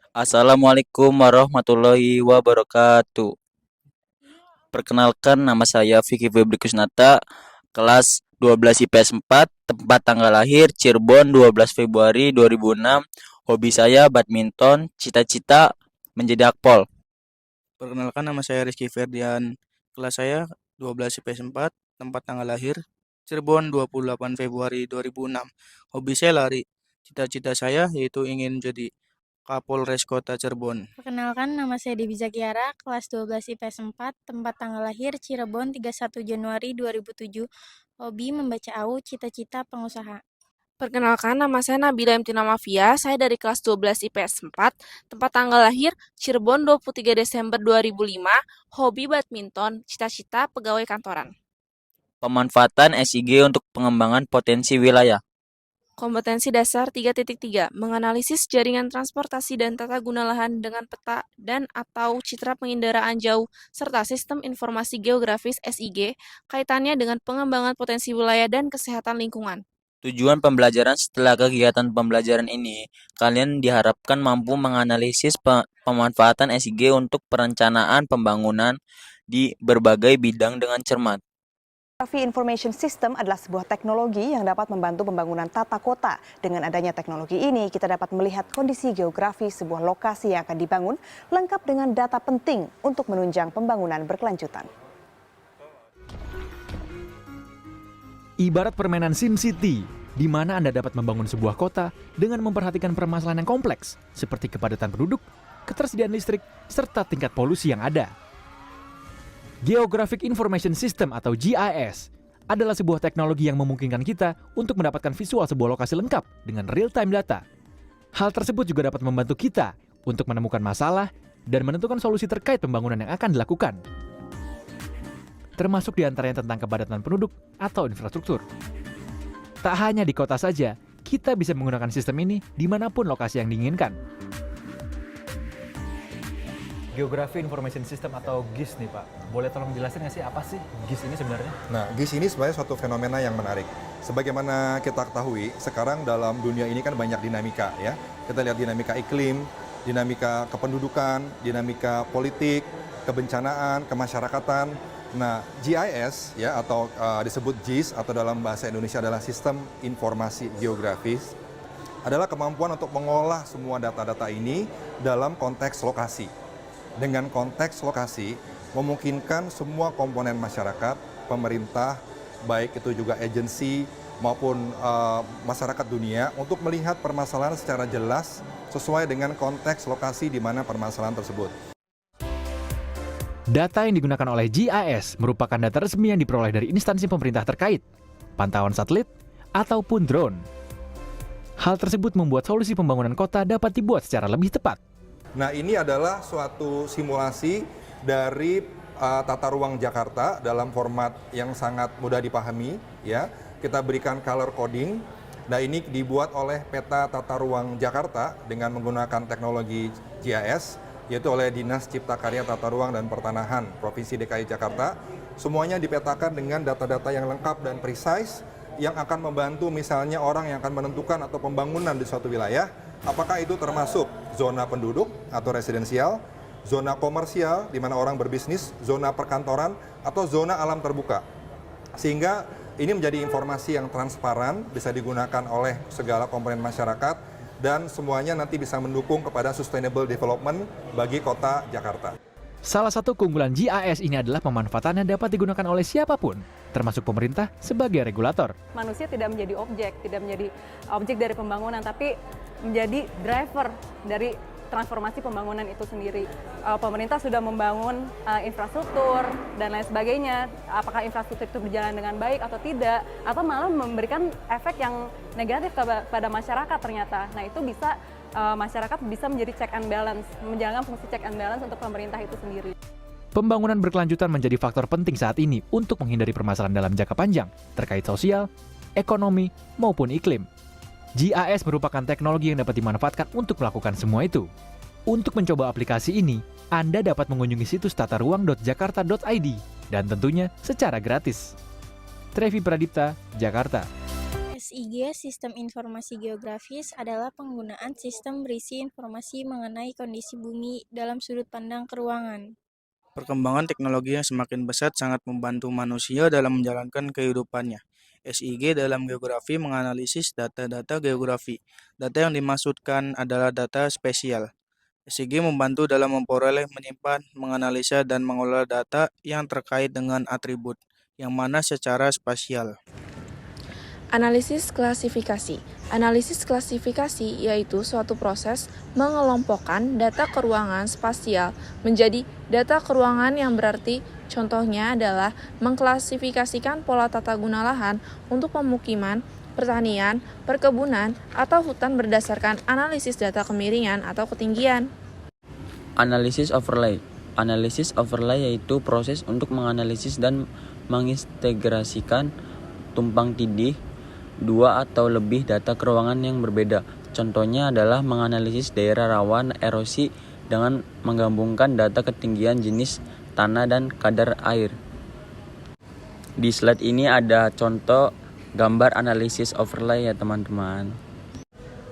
Assalamualaikum warahmatullahi wabarakatuh. Perkenalkan nama saya Vicky Febri Kusnata, kelas 12 IPS 4, tempat tanggal lahir Cirebon 12 Februari 2006. Hobi saya badminton, cita-cita menjadi akpol. Perkenalkan nama saya Rizky Ferdian. Kelas saya 12 IPS 4, tempat tanggal lahir Cirebon 28 Februari 2006. Hobi saya lari. Cita-cita saya yaitu ingin menjadi Kapolres Kota Cirebon. Perkenalkan, nama saya Dewi Zakiara, kelas 12 IPS 4, tempat tanggal lahir Cirebon 31 Januari 2007. Hobi membaca AU, cita-cita pengusaha. Perkenalkan, nama saya Nabila Imtina Mafia. Saya dari kelas 12 IPS 4, tempat tanggal lahir Cirebon 23 Desember 2005. Hobi badminton, cita-cita pegawai kantoran. Pemanfaatan SIG untuk pengembangan potensi wilayah. Kompetensi dasar 3.3, menganalisis jaringan transportasi dan tata guna lahan dengan peta dan atau citra penginderaan jauh, serta sistem informasi geografis SIG, kaitannya dengan pengembangan potensi wilayah dan kesehatan lingkungan. Tujuan pembelajaran setelah kegiatan pembelajaran ini, kalian diharapkan mampu menganalisis pemanfaatan SIG untuk perencanaan pembangunan di berbagai bidang dengan cermat. Geography Information System adalah sebuah teknologi yang dapat membantu pembangunan tata kota. Dengan adanya teknologi ini, kita dapat melihat kondisi geografi sebuah lokasi yang akan dibangun, lengkap dengan data penting untuk menunjang pembangunan berkelanjutan. Ibarat permainan SimCity, di mana Anda dapat membangun sebuah kota dengan memperhatikan permasalahan yang kompleks, seperti kepadatan penduduk, ketersediaan listrik, serta tingkat polusi yang ada. Geographic Information System atau GIS adalah sebuah teknologi yang memungkinkan kita untuk mendapatkan visual sebuah lokasi lengkap dengan real-time data. Hal tersebut juga dapat membantu kita untuk menemukan masalah dan menentukan solusi terkait pembangunan yang akan dilakukan, termasuk diantaranya tentang kepadatan penduduk atau infrastruktur. Tak hanya di kota saja, kita bisa menggunakan sistem ini dimanapun lokasi yang diinginkan. Geography Information System atau GIS nih Pak, boleh tolong jelasin nggak sih apa sih GIS ini sebenarnya? Nah, GIS ini sebenarnya suatu fenomena yang menarik. Sebagaimana kita ketahui, sekarang dalam dunia ini kan banyak dinamika ya. Kita lihat dinamika iklim, dinamika kependudukan, dinamika politik, kebencanaan, kemasyarakatan. Nah, GIS ya atau disebut GIS atau dalam bahasa Indonesia adalah Sistem Informasi Geografis, adalah kemampuan untuk mengolah semua data-data ini dalam konteks lokasi. Dengan konteks lokasi, memungkinkan semua komponen masyarakat, pemerintah, baik itu juga agensi maupun masyarakat dunia untuk melihat permasalahan secara jelas sesuai dengan konteks lokasi di mana permasalahan tersebut. Data yang digunakan oleh GIS merupakan data resmi yang diperoleh dari instansi pemerintah terkait, pantauan satelit, ataupun drone. Hal tersebut membuat solusi pembangunan kota dapat dibuat secara lebih tepat. Nah, ini adalah suatu simulasi dari tata ruang Jakarta dalam format yang sangat mudah dipahami ya. Kita berikan color coding. Nah, ini dibuat oleh peta tata ruang Jakarta dengan menggunakan teknologi GIS, yaitu oleh Dinas Cipta Karya Tata Ruang dan Pertanahan Provinsi DKI Jakarta. Semuanya dipetakan dengan data-data yang lengkap dan precise yang akan membantu misalnya orang yang akan menentukan atau pembangunan di suatu wilayah, apakah itu termasuk zona penduduk atau residensial, zona komersial di mana orang berbisnis, zona perkantoran, atau zona alam terbuka. Sehingga ini menjadi informasi yang transparan, bisa digunakan oleh segala komponen masyarakat, dan semuanya nanti bisa mendukung kepada sustainable development bagi kota Jakarta. Salah satu keunggulan GIS ini adalah pemanfaatannya dapat digunakan oleh siapapun, termasuk pemerintah sebagai regulator. Manusia tidak menjadi objek dari pembangunan, tapi menjadi driver dari transformasi pembangunan itu sendiri. Pemerintah sudah membangun infrastruktur dan lain sebagainya. Apakah infrastruktur itu berjalan dengan baik atau tidak, atau malah memberikan efek yang negatif kepada masyarakat ternyata. Nah, itu bisa masyarakat bisa menjadi check and balance, menjalankan fungsi check and balance untuk pemerintah itu sendiri. Pembangunan berkelanjutan menjadi faktor penting saat ini untuk menghindari permasalahan dalam jangka panjang terkait sosial, ekonomi, maupun iklim. GIS merupakan teknologi yang dapat dimanfaatkan untuk melakukan semua itu. Untuk mencoba aplikasi ini, Anda dapat mengunjungi situs tataruang.jakarta.id dan tentunya secara gratis. Trevi Pradipta, Jakarta. SIG, Sistem Informasi Geografis, adalah penggunaan sistem berisi informasi mengenai kondisi bumi dalam sudut pandang keruangan. Perkembangan teknologi yang semakin pesat sangat membantu manusia dalam menjalankan kehidupannya. SIG dalam geografi menganalisis data-data geografi. Data yang dimaksudkan adalah data spesial. SIG membantu dalam memperoleh, menyimpan, menganalisa, dan mengolah data yang terkait dengan atribut, yang mana secara spasial. Analisis klasifikasi. Analisis klasifikasi yaitu suatu proses mengelompokkan data keruangan spasial menjadi data keruangan yang berarti contohnya adalah mengklasifikasikan pola tata guna lahan untuk pemukiman, pertanian, perkebunan, atau hutan berdasarkan analisis data kemiringan atau ketinggian. Analisis overlay. Analisis overlay yaitu proses untuk menganalisis dan mengintegrasikan tumpang tindih dua atau lebih data keruangan yang berbeda. Contohnya adalah menganalisis daerah rawan erosi dengan menggabungkan data ketinggian, jenis tanah, dan kadar air. Di slide ini ada contoh gambar analisis overlay ya teman-teman.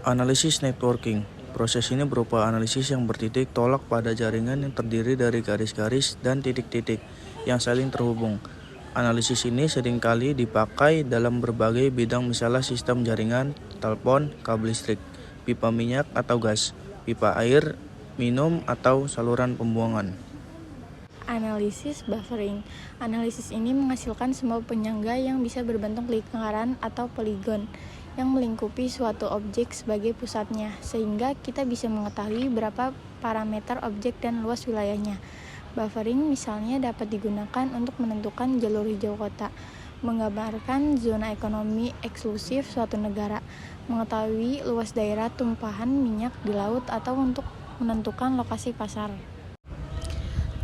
Analisis networking. Proses ini berupa analisis yang bertitik tolak pada jaringan yang terdiri dari garis-garis dan titik-titik yang saling terhubung. Analisis ini seringkali dipakai dalam berbagai bidang, misalnya sistem jaringan, telepon, kabel listrik, pipa minyak atau gas, pipa air minum, atau saluran pembuangan. Analisis buffering. Analisis ini menghasilkan semua penyangga yang bisa berbentuk lingkaran atau poligon yang melingkupi suatu objek sebagai pusatnya, sehingga kita bisa mengetahui berapa parameter objek dan luas wilayahnya. Buffering misalnya dapat digunakan untuk menentukan jalur hijau kota, menggambarkan zona ekonomi eksklusif suatu negara, mengetahui luas daerah tumpahan minyak di laut, atau untuk menentukan lokasi pasar.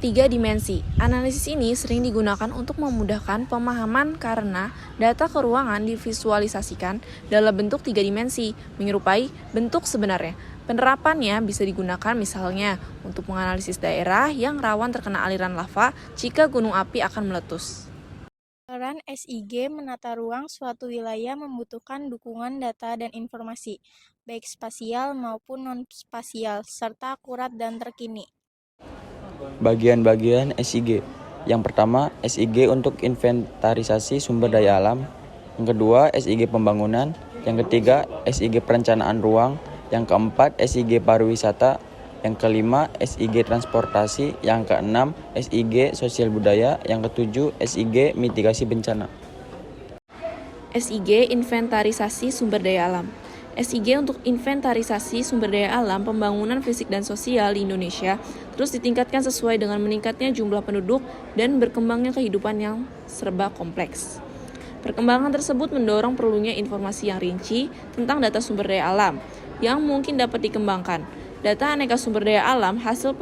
3 dimensi. Analisis ini sering digunakan untuk memudahkan pemahaman karena data keruangan divisualisasikan dalam bentuk 3 dimensi, menyerupai bentuk sebenarnya. Penerapannya bisa digunakan misalnya untuk menganalisis daerah yang rawan terkena aliran lava jika gunung api akan meletus. Peran SIG menata ruang suatu wilayah membutuhkan dukungan data dan informasi, baik spasial maupun non-spasial, serta akurat dan terkini. Bagian-bagian SIG. Yang pertama, SIG untuk inventarisasi sumber daya alam. Yang kedua, SIG pembangunan. Yang ketiga, SIG perencanaan ruang. Yang keempat, SIG pariwisata. Yang kelima, SIG transportasi. Yang keenam, SIG sosial budaya. Yang ketujuh, SIG mitigasi bencana. SIG inventarisasi sumber daya alam. SIG untuk inventarisasi sumber daya alam, pembangunan fisik dan sosial di Indonesia terus ditingkatkan sesuai dengan meningkatnya jumlah penduduk dan berkembangnya kehidupan yang serba kompleks. Perkembangan tersebut mendorong perlunya informasi yang rinci tentang data sumber daya alam yang mungkin dapat dikembangkan. Data aneka sumber daya alam hasil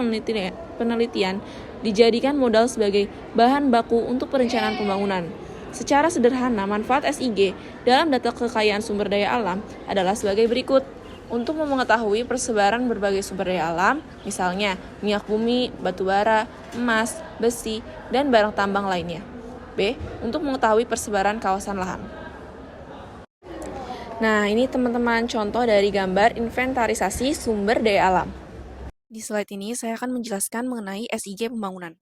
penelitian dijadikan modal sebagai bahan baku untuk perencanaan pembangunan. Secara sederhana, manfaat SIG dalam data kekayaan sumber daya alam adalah sebagai berikut. Untuk mengetahui persebaran berbagai sumber daya alam, misalnya minyak bumi, batu bara, emas, besi, dan barang tambang lainnya. B. Untuk mengetahui persebaran kawasan lahan. Nah, ini teman-teman contoh dari gambar inventarisasi sumber daya alam. Di slide ini saya akan menjelaskan mengenai SIG pembangunan.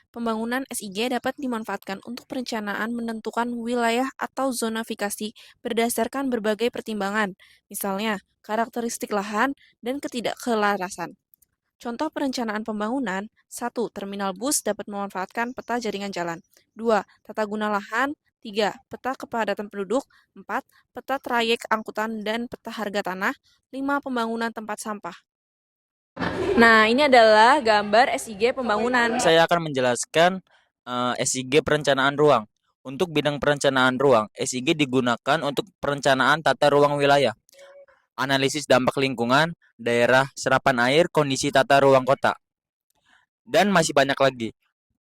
Pembangunan SIG dapat dimanfaatkan untuk perencanaan menentukan wilayah atau zonifikasi berdasarkan berbagai pertimbangan, misalnya karakteristik lahan dan ketidakselarasan. Contoh perencanaan pembangunan: 1. Terminal bus dapat memanfaatkan peta jaringan jalan. 2. Tata guna lahan. 3. Peta kepadatan penduduk. 4. Peta trayek angkutan dan peta harga tanah. 5. Pembangunan tempat sampah. Nah, ini adalah gambar SIG pembangunan. Saya akan menjelaskan SIG perencanaan ruang. Untuk bidang perencanaan ruang, SIG digunakan untuk perencanaan tata ruang wilayah, analisis dampak lingkungan, daerah serapan air, kondisi tata ruang kota, dan masih banyak lagi.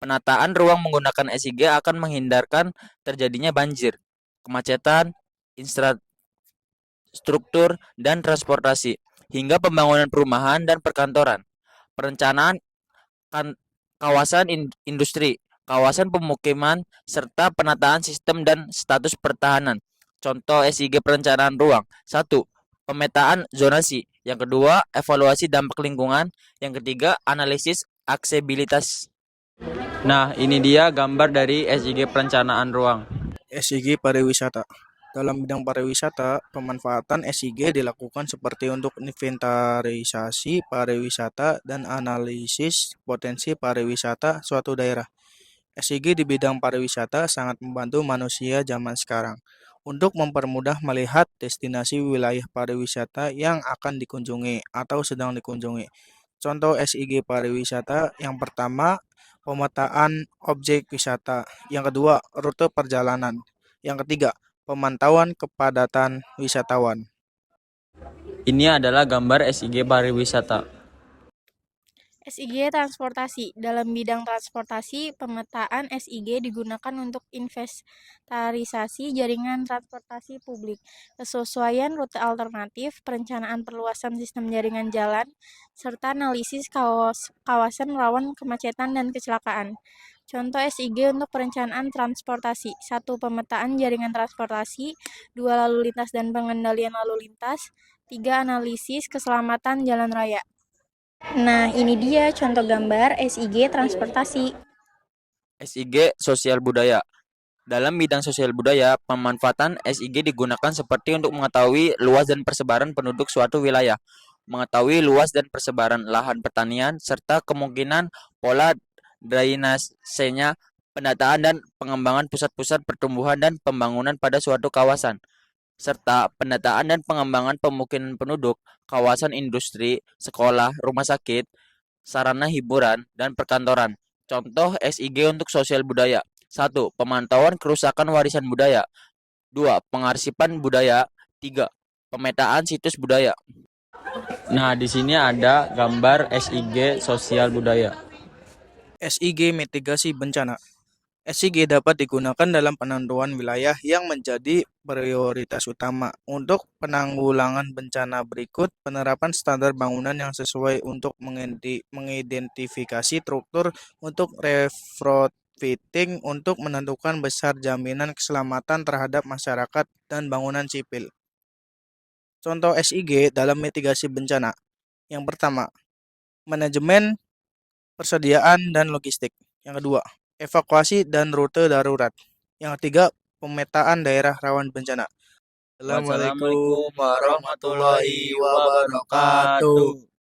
Penataan ruang menggunakan SIG akan menghindarkan terjadinya banjir, kemacetan, infrastruktur, dan transportasi, hingga pembangunan perumahan dan perkantoran. Perencanaan kawasan industri, kawasan pemukiman, serta penataan sistem dan status pertahanan. Contoh SIG perencanaan ruang. 1. Pemetaan zonasi. Yang kedua, evaluasi dampak lingkungan. Yang ketiga, analisis aksesibilitas. Nah, ini dia gambar dari SIG perencanaan ruang. SIG pariwisata. Dalam bidang pariwisata, pemanfaatan SIG dilakukan seperti untuk inventarisasi pariwisata dan analisis potensi pariwisata suatu daerah. SIG di bidang pariwisata sangat membantu manusia zaman sekarang untuk mempermudah melihat destinasi wilayah pariwisata yang akan dikunjungi atau sedang dikunjungi. Contoh SIG pariwisata yang pertama, pemetaan objek wisata. Yang kedua, rute perjalanan. Yang ketiga, pemantauan kepadatan wisatawan. Ini adalah gambar SIG pariwisata. SIG transportasi. Dalam bidang transportasi, pemetaan SIG digunakan untuk inventarisasi jaringan transportasi publik, kesesuaian rute alternatif, perencanaan perluasan sistem jaringan jalan, serta analisis kawasan rawan kemacetan dan kecelakaan. Contoh SIG untuk perencanaan transportasi. 1. Pemetaan jaringan transportasi. 2. Lalu lintas dan pengendalian lalu lintas. 3. Analisis keselamatan jalan raya. Nah, ini dia contoh gambar SIG transportasi. SIG sosial budaya. Dalam bidang sosial budaya, pemanfaatan SIG digunakan seperti untuk mengetahui luas dan persebaran penduduk suatu wilayah, mengetahui luas dan persebaran lahan pertanian, serta kemungkinan pola drainasenya, pendataan dan pengembangan pusat-pusat pertumbuhan dan pembangunan pada suatu kawasan, serta pendataan dan pengembangan pemukiman penduduk, kawasan industri, sekolah, rumah sakit, sarana hiburan, dan perkantoran. Contoh SIG untuk sosial budaya. 1. Pemantauan kerusakan warisan budaya. 2. Pengarsipan budaya. 3. Pemetaan situs budaya. Nah, di sini ada gambar SIG sosial budaya. SIG mitigasi bencana. SIG dapat digunakan dalam penentuan wilayah yang menjadi prioritas utama untuk penanggulangan bencana. Berikut penerapan standar bangunan yang sesuai untuk mengidentifikasi struktur untuk retrofitting untuk menentukan besar jaminan keselamatan terhadap masyarakat dan bangunan sipil. Contoh SIG dalam mitigasi bencana. Yang pertama, manajemen persediaan dan logistik. Yang kedua, evakuasi dan rute darurat. Yang ketiga, pemetaan daerah rawan bencana. Assalamualaikum warahmatullahi wabarakatuh.